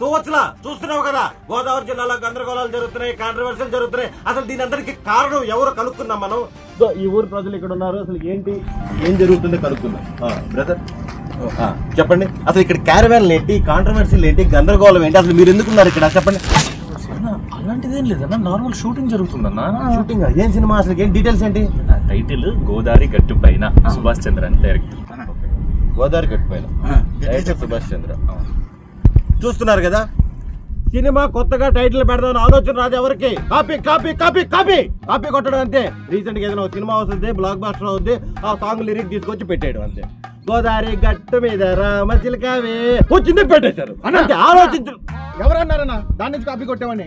సువత్సల చూస్తున్నావు కదా, గోదావరి జిల్లాలో గందరగోళాలు జరుగుతున్నాయి, కాంట్రవర్సీలు జరుగుతున్నాయి. అసలు దీని అందరికి కారణం ఎవరు కనుక్కున్నాం మనం. సో ఈ ఊరు ప్రజలు ఇక్కడ ఉన్నారు, అసలు ఏం జరుగుతుందో కనుక్కుందాం. బ్రదర్ చెప్పండి, అసలు ఇక్కడ క్యారవాన్లు ఏంటి, కాంట్రవర్సీలు ఏంటి, గందరగోళం ఏంటి, అసలు మీరు ఎందుకున్నారు ఇక్కడ చెప్పండి. అలాంటిదేం లేదన్నా, నార్మల్ షూటింగ్ జరుగుతుందన్నా. షూటింగ్ ఏం సినిమా, అసలు ఏం డీటెయిల్స్ ఏంటి? టైటిల్ గోదావరి గట్టు పైన, సుభాష్ చంద్ర అని డైరెక్టర్. గోదావరి గట్టు పైన సుభాష్ చంద్ర. చూస్తున్నారు కదా, సినిమా కొత్తగా టైటిల్ పెడదామని ఆలోచన రాదు ఎవరికి. Copy copy copy copy copy కొట్టడం అంతే. రీసెంట్ గా ఏదైనా సినిమా వస్తుంది, బ్లాక్ బాస్టర్ అవుద్ది, ఆ సాంగ్ లిరిక్ తీసుకొచ్చి పెట్టేయడం అంతే. గోదావరి గట్టు మీద రామ చిలకావే వచ్చింది పెట్టేశారు అంటే. ఆలోచించరు ఎవరన్నారన్నా దాని నుంచి కాపీ కొట్టామని.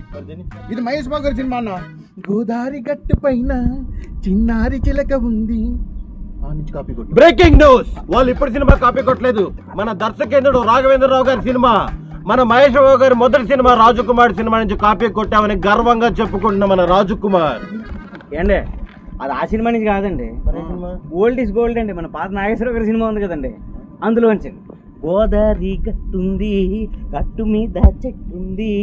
ఇది మహేష్ బాబు గారి సినిమా అన్న. గోదావరి గట్టు పైన చిన్నారి చిలక ఉంది, బ్రేకింగ్ న్యూస్, వాళ్ళు ఇప్పుడు సినిమా కాపీ కొట్టలేదు. మన దర్శకేంద్రుడు రాఘవేంద్రరావు గారి సినిమా, మన మహేష్ బాబు గారి మొదటి సినిమా రాజకుమార్ సినిమా నుంచి కాపీ కొట్టామని గర్వంగా చెప్పుకుంటున్న మన రాజకుమార్. ఏండి అది ఆ సినిమా నుంచి కాదండి, గోల్డ్ ఈజ్ గోల్డ్ అండి. మన పాత నాగేశ్వరరావు గారి సినిమా ఉంది కదండి, అందులోంచి గోదావరి గట్టుంది, గట్టు మీద చెట్టుంది,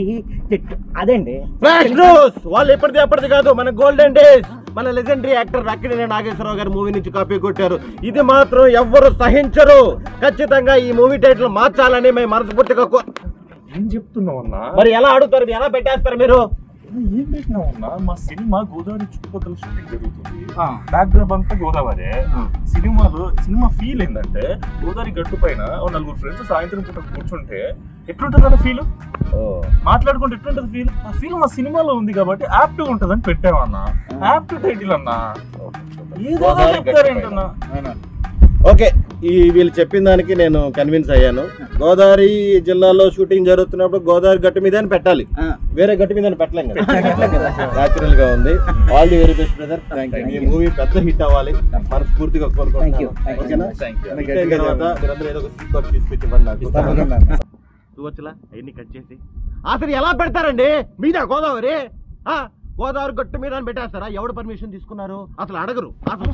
చెట్టు అదండి. ఫ్లాష్ న్యూస్, వాళ్ళు ఎప్పటిది కాదు, మన గోల్డెన్ డేస్, మన లెజెండరీ యాక్టర్ అక్కినేని నాగేశ్వరరావు గారి మూవీ నుంచి కాపీ కొట్టారు. ఇది మాత్రం ఎవ్వరు సహించరు. ఖచ్చితంగా ఈ మూవీ టైటిల్ మార్చాలని మేము మనస్ఫూర్తిగా ఏం చెప్తున్నావు అన్నా? మరి ఎలా అడుగుతారు, ఎలా పెట్టేస్తారు మీరు? ఏం పెట్టినావు అన్నా? మా సినిమా గోదావరి చుట్టుపక్కల షూటింగ్ జరుగుతుంది, బ్యాక్గ్రౌండ్ అంతా గోదావరి. సినిమా ఫీల్ ఏంటంటే గోదావరి గట్టు పైన నలుగురు ఫ్రెండ్స్ సాయంత్రం పూట కూర్చుంటే ఎట్లుంటది అన్న ఫీల్, మాట్లాడుకుంటే ఎట్లుంటది ఫీల్. ఆ ఫీల్ మా సినిమాలో ఉంది కాబట్టి యాప్ట్ ఉంటది అని పెట్టామన్నా. యాప్ట్ టైటిల్ అన్నా, ఏదో చెప్తారేంటన్నా. ఓకే, వీళ్ళు చెప్పిన దానికి నేను కన్విన్స్ అయ్యాను. గోదావరి జిల్లాలో షూటింగ్ జరుగుతున్నప్పుడు గోదావరి గట్టు మీద పెట్టాలి, వేరే గట్టు మీద పెట్టలేం కదా. న్యాచురల్ గా ఉంది. All the very best brother. ఈ మూవీ పెద్ద హిట్ అవ్వాలి మనస్ఫూర్తిగా కోరుకుంటున్నాను. అవన్నీ కట్ చేసి అసలు ఎలా పెడతారండి మీద గోదావరి గోదావరి గట్టు మీద పెట్టేస్తారా? ఎవడు పర్మిషన్ తీసుకున్నారు? అసలు అడగరు. అసలు